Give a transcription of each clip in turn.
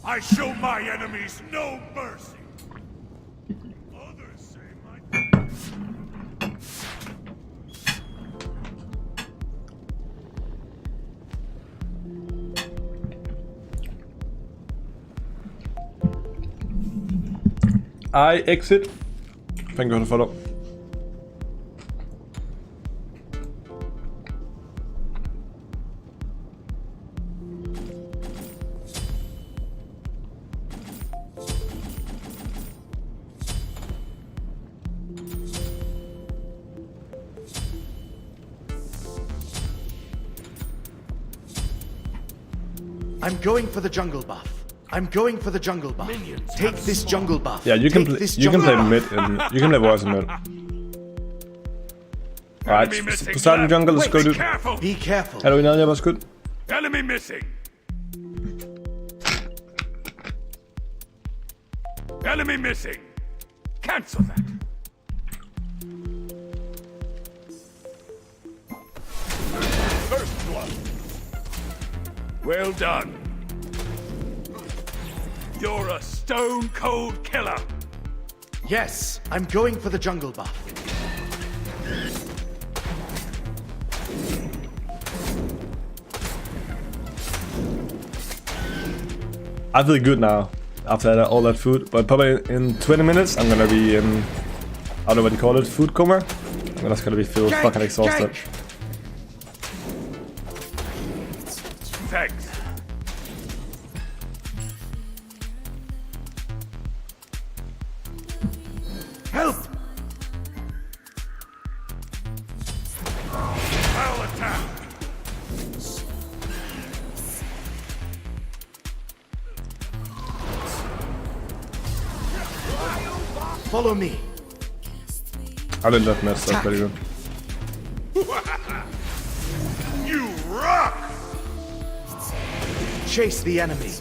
I show my enemies no mercy. Others say my... I exit. Thank you for the follow. I'm going for the jungle buff. I'm going for the jungle buff. Take this jungle buff. Yeah, you can Take play. this You can play jungle mid, and you can play voice in mid. Alright, Poseidon jungle, let's go, dude. Careful. Be careful. Hello, Inalia, was good. Enemy missing. Enemy missing. Cancel that. First blood. Well done. You're a stone cold killer. Yes, I'm going for the jungle buff. I feel good now after all that food, but probably in 20 minutes I'm gonna be in, I don't know what you call it, food coma. I'm just gonna be feel Gank, fucking exhausted. gank. Thanks. Help! I'll attack. Follow me. I did that mess, that's pretty good. You rock. Chase the enemy.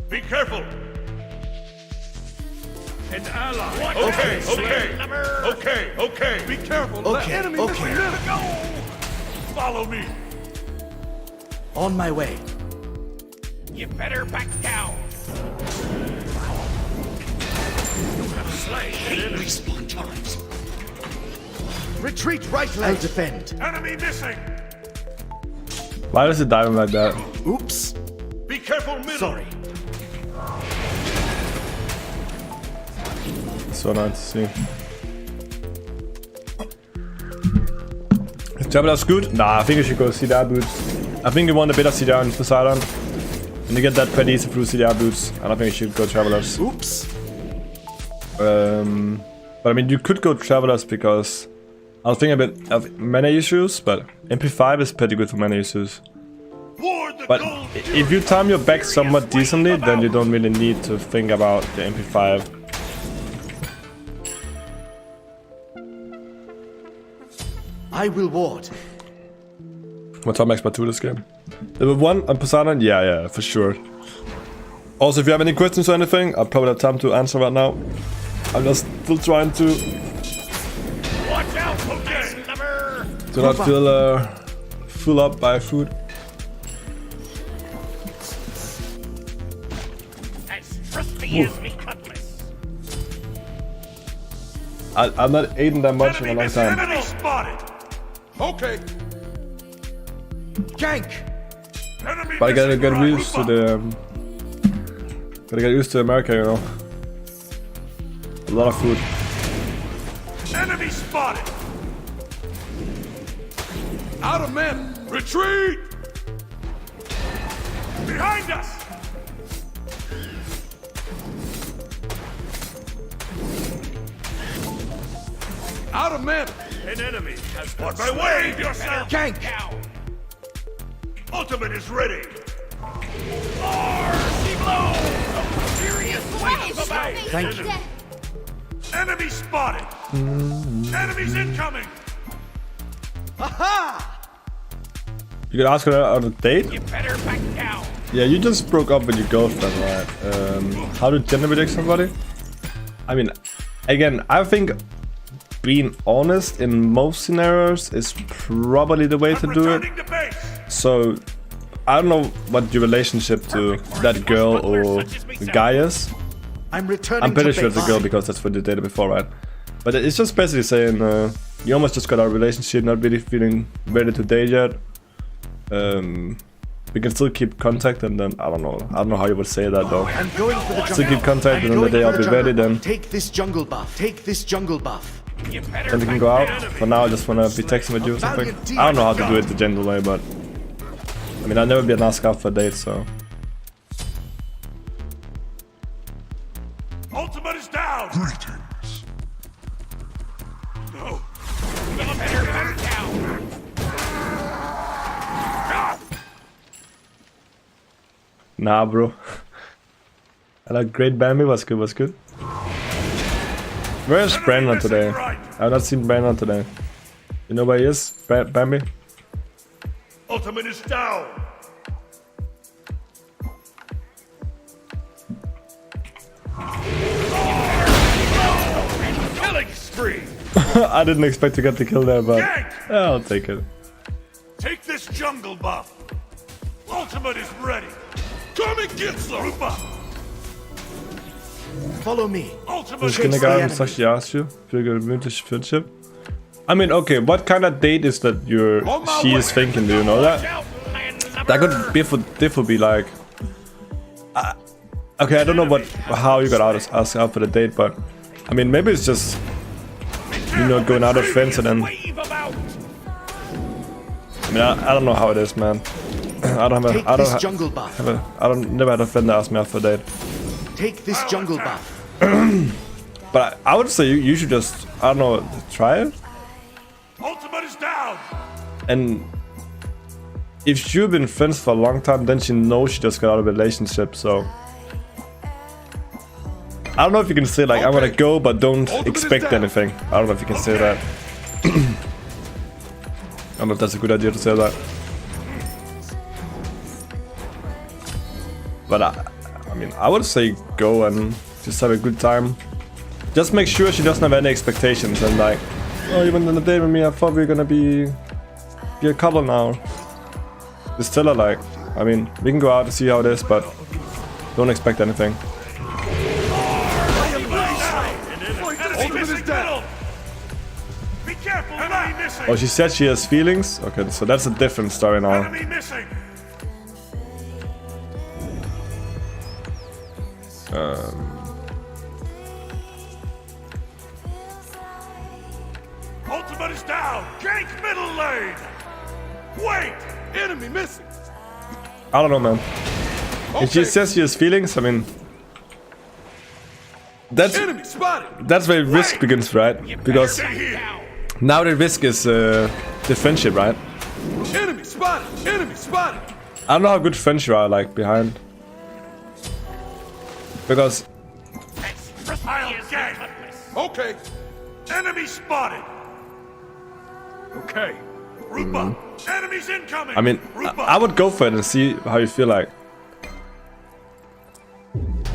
Be careful. An ally. Okay, okay. Be careful. Okay, The enemy okay. Let it go. Follow me. On my way. You better back down. Respawn times. Retreat right leg. I'll defend. Enemy missing. Why does it dive like that? Oops. Be careful, middle. Sorry. So nice to see. Is Traveler's good? Nah, I think you should go CDR boots. I think you want a bit of CDR in Poseidon. And you get that pretty easy through CDR boots. And I think you should go Travelers. Oops. But I mean, you could go Travelers because I was thinking a bit of mana issues, but MP5 is pretty good for mana issues. But if you time your back somewhat decently, then you don't really need to think about the MP5. I will ward. What top max by 2 this game? Level 1 on Poseidon? Yeah, for sure. Also, if you have any questions or anything, I'll probably have time to answer right now. I'm just still trying to Watch out, okay. do not feel full up by food. As trusty as me cutlass. I'm not eating that much in a long time. Enemy spotted. Okay. Gank. Enemy But I gotta missing. get Right, used to move up. gotta get used to America, you know. A lot of food. Enemy spotted. Out of men. Retreat. Behind us. Out of men. An enemy has on my way. Yourself. Gank. Ultimate is ready. Mercy blow. Furious wave about. Thank you. Enemy spotted. Enemies incoming. Aha! You could ask her on a date? You better back down. Yeah, you just broke up with your girlfriend, right? How to gender predict somebody? I mean, again, I think being honest in most scenarios is probably the way to do it. Returning to base. So I don't know what your relationship to that girl or the guy is. I'm returning I'm pretty to sure it's a base. girl because that's what you dated before, right? But it's just basically saying you almost just got out of a relationship, not really feeling ready to date yet. We can still keep contact, and then I don't know how you would say that though. I'm going for the Still jungle. keep contact, and I'm on the going day for I'll the be jungle ready, then buff. Take this jungle buff. Take this jungle buff. then we can go out. For now, I just wanna be texting with you or something. I don't know how to do it the gentle way, but I mean, I'll never be an ask out for a date, so. Ultimate is down. Greetings. No. Nah, bro. I like great Bambi. Was good, was good. Where's Brandon today? I've not seen Brandon today. You know where he is? Bambi? Ultimate is down. Killing spree. I didn't expect to get the kill there, but Yank. yeah, I'll take it. Take this jungle buff. Ultimate is ready. Come and get some. Follow me. Ultimate This is kindergarten actually asked you for your gemütliche friendship. I mean, okay, what kind of date is that she is thinking? Do you know that? That could be like. Okay, I don't know how you got asked out for the date, but I mean, maybe it's just going out with friends and then. I mean, I don't know how it is, man. Take this jungle buff. Never had a friend that asked me out for a date. Take this jungle buff. But I would say you should just, I don't know, try it. Ultimate is down. And if you've been friends for a long time, then she knows she just got out of a relationship, so. I don't know if you can say like, I'm gonna go, but don't expect anything. I don't know if you can say that. I don't know if that's a good idea to say that. But I mean, I would say go and just have a good time. Just make sure she doesn't have any expectations and like, oh, you went on a date with me, I thought we were gonna be a couple now. Just tell her like, I mean, we can go out and see how it is, but don't expect anything. Ultimate is down. Be careful. Enemy missing. Oh, she said she has feelings? Okay, so that's a different story now. Enemy missing. Ultimate is down. Gank middle lane. Wait. Enemy missing. I don't know, man. If she says she has feelings, I mean, that's where risk begins, right? Because Stay here. now the risk is the friendship, right? Enemy spotted. Enemy spotted. I don't know how good friends you are, like, behind. Because I'll gank. Okay. Enemy spotted. Okay. Rupa. Enemies incoming. I mean, I would go for it and see how you feel like.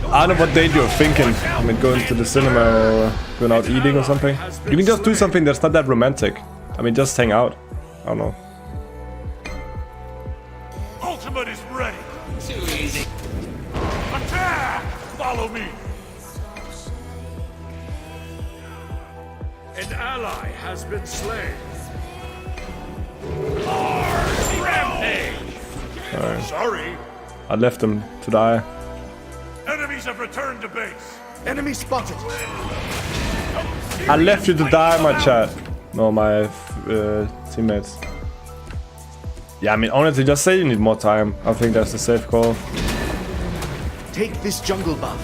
I don't know what date you're thinking. I mean, going to the cinema or going out eating or something. You can just do something that's not that romantic. I mean, just hang out. I don't know. Ultimate is ready. Too easy. Attack! Follow me. An ally has been slain. Rampage. Alright. Sorry. I left them to die. Enemies have returned to base. Enemy spotted. I left you to die, my chat. No, my teammates. Yeah, I mean, honestly, just say you need more time. I think that's the safe call. Take this jungle buff.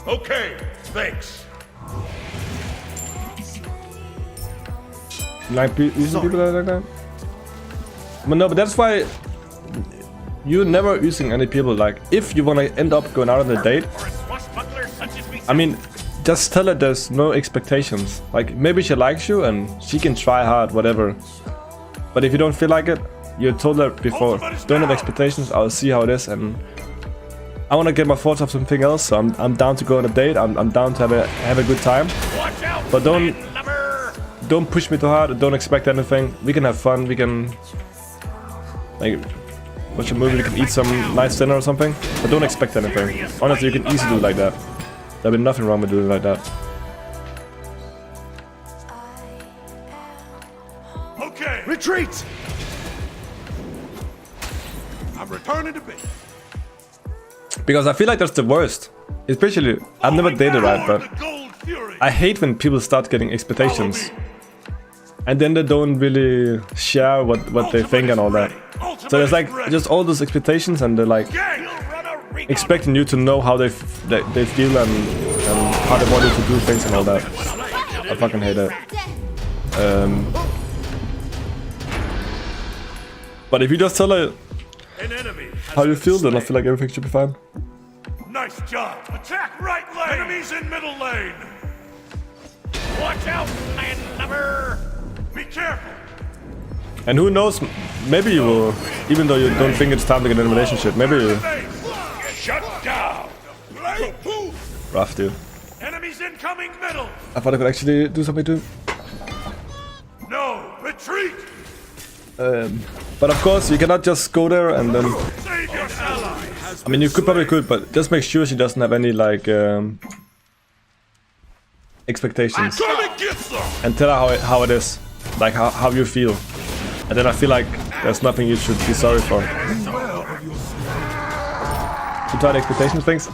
Okay, thanks. Like, using people like that? But no, but that's why you're never using any people. Like, if you want to end up going out on a date, I mean, just tell her there's no expectations. Like, maybe she likes you and she can try hard, whatever. But if you don't feel like it, you told her before, don't have expectations, I'll see how it is, and I want to get my thoughts of something else, so I'm down to go on a date, I'm down to have a good time. But don't push me too hard. Don't expect anything. We can have fun. We can like watch a movie. We can eat some nice dinner or something. But don't expect anything. Honestly, you can easily do it like that. There'll be nothing wrong with doing it like that. Okay, Retreat! I'm returning to base. Because I feel like that's the worst. Especially, I've never dated right, but The Gold Fury. I hate when people start getting expectations. And then they don't really share what they think and all that. So there's like just all those expectations and they're like expecting you to know how they feel and how they want you to do things and all that. I fucking hate it. But if you just tell her An enemy has how you been feel, then I slain. feel like everything should be fine. Nice job. Attack right lane. Enemies in middle lane. Watch out, landlubber. Be careful. And who knows, maybe you will, even though you don't think it's time to get in a relationship, maybe you... Shut down. Rough, dude. Enemies incoming middle. I thought I could actually do something too. No, retreat. But of course, you cannot just go there and then... Save your ally. I mean, you probably could, but just make sure she doesn't have any, like, expectations. Come and get some. And tell her how it is. Like, how you feel. And then I feel like there's nothing you should be sorry for. You try the expectations things?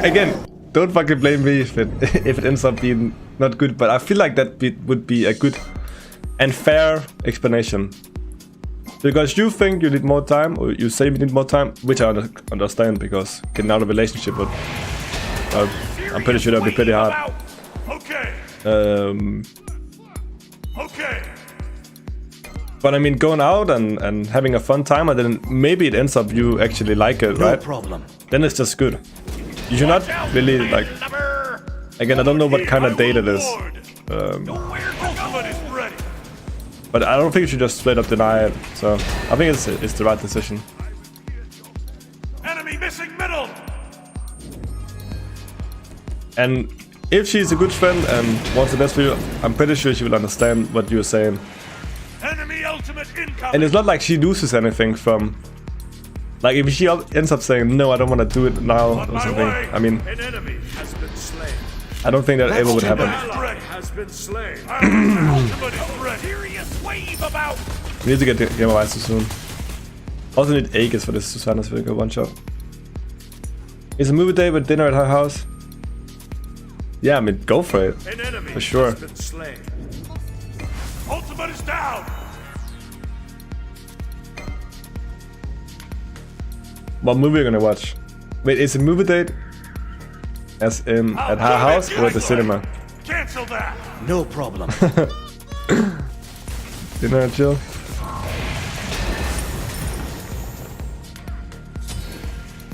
Again, don't fucking blame me if it ends up being not good, but I feel like that would be a good and fair explanation. Because you think you need more time, or you say you need more time, which I understand, because getting out of a relationship would... I'm pretty sure that would be pretty hard. Okay. Okay. But I mean, going out and having a fun time, and then maybe it ends up you actually like it, No right? problem. Then it's just good. You should not really, like... Again, I don't know what kind of date it is. Ultimate is ready. But I don't think you should just straight up deny it. So, I think it's the right decision. Enemy missing middle. And if she's a good friend and wants the best for you, I'm pretty sure she will understand what you're saying. Enemy ultimate incoming. And it's not like she loses anything from... Like, if she ends up saying, no, I don't want to do it now, On or my something. way. I mean, An enemy has been slain. I don't think that ever would happen. Ally has been slain. Ultimate is ready. Serious wave about. We need to get the Game of Ice soon. Also need Aegis for this Susanna's video one shot. Is a movie day with dinner at her house? Yeah, I mean, go for it. An enemy For sure. has been slain. Ultimate is down. What movie are you gonna watch? Wait, is it movie date? As in at her house or at the cinema? Cancel that. No problem. Dinner and chill?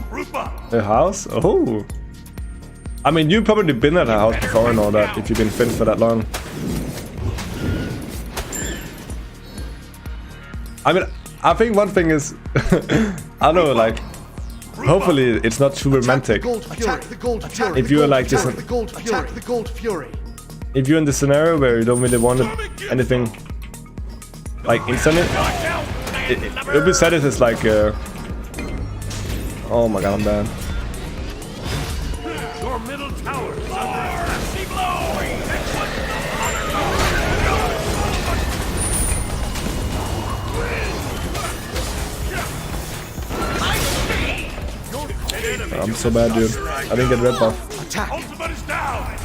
Group up. Her house? Oh! I mean, you've probably been at her house before and all that, if you've been friends for that long. I mean, I think one thing is... I don't know, like... Hopefully it's not too romantic. Attack the Gold Fury. If you're like this... Attack the Gold Fury. Attack the Gold Fury. If you're in the scenario where you don't really want anything... Like, instantly... It would be sad if it's like... Oh my god, I'm bad. Your middle tower is under I'm so bad, dude. I didn't get red buff. Attack. Ultimate is down.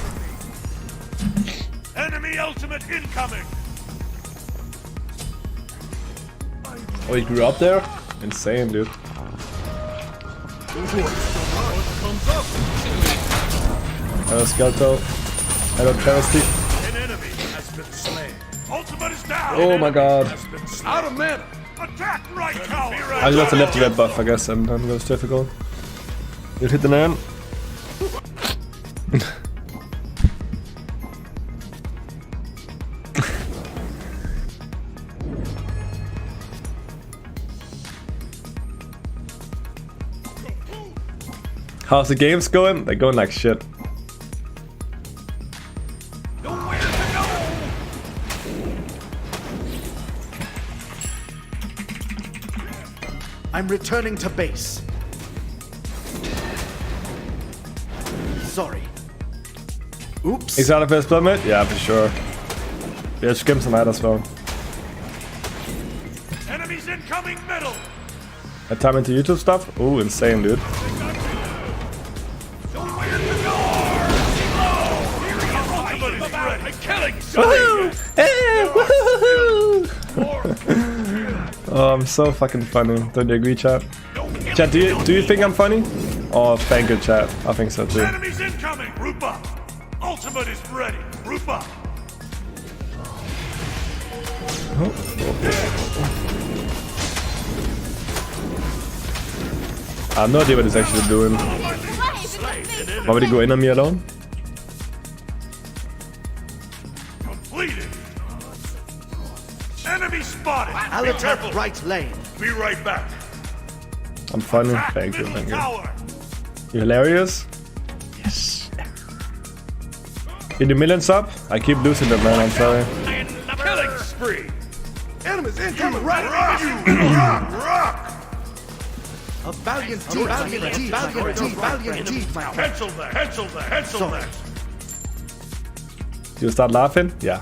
Enemy ultimate incoming. Oh, you grew up there? Insane, dude. Hello, Skelto. Hello, Travesty. An enemy has been slain. Ultimate is down. Oh my god. Out of mana. Attack right tower. I just left the red buff, I guess, and then goes difficult. You hit the man. How's the games going? They're going like shit. I'm returning to base. Sorry. Oops. Exotic first blood mid? Yeah, for sure. Yeah, just give him some ad as well. Enemies incoming middle. That time into YouTube stuff? Ooh, insane, dude. So where's the door? Here he is. Ultimate is ready. Killing Woohoo! Hey, woohoo! Oh, I'm so fucking funny. Don't you agree, chat? Chat, do you think I'm funny? Oh, thank you, chat. I think so too. Enemies incoming. Group up. Ultimate is ready. Group up. I have no idea what he's actually doing. Why would he go in on me alone? Completed. Enemy spotted. I'll attack right lane. Be right back. I'm funny. Attack Thank you, middle thank you. tower. You're hilarious. Yes. You do millions up? I keep losing them, man. I'm sorry. Killing spree. Enemies incoming Rock, right. rock. A valiant deed, valiant deed, valiant deed, valiant deed, my friend. Pencil that. Pencil that. Pencil Sorry. that. You start laughing? Yeah.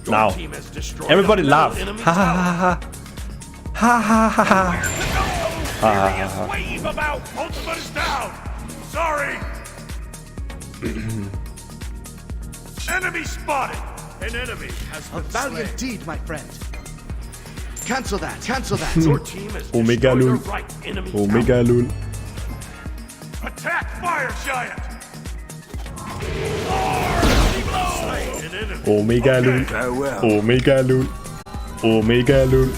Your Now. team has destroyed Everybody a laugh. enemy Ha ha ha ha. Ha ha ha ha. Furious wave about. Ultimate is down. Sorry. Enemy spotted. An enemy has A been valiant slain. deed, my friend. Cancel that, cancel that. Your team has Omega destroyed lul. the right enemy Omega lul. tower. Attack fire giant. Slain an enemy. Omega lul. Okay. Omega lul. Omega lul.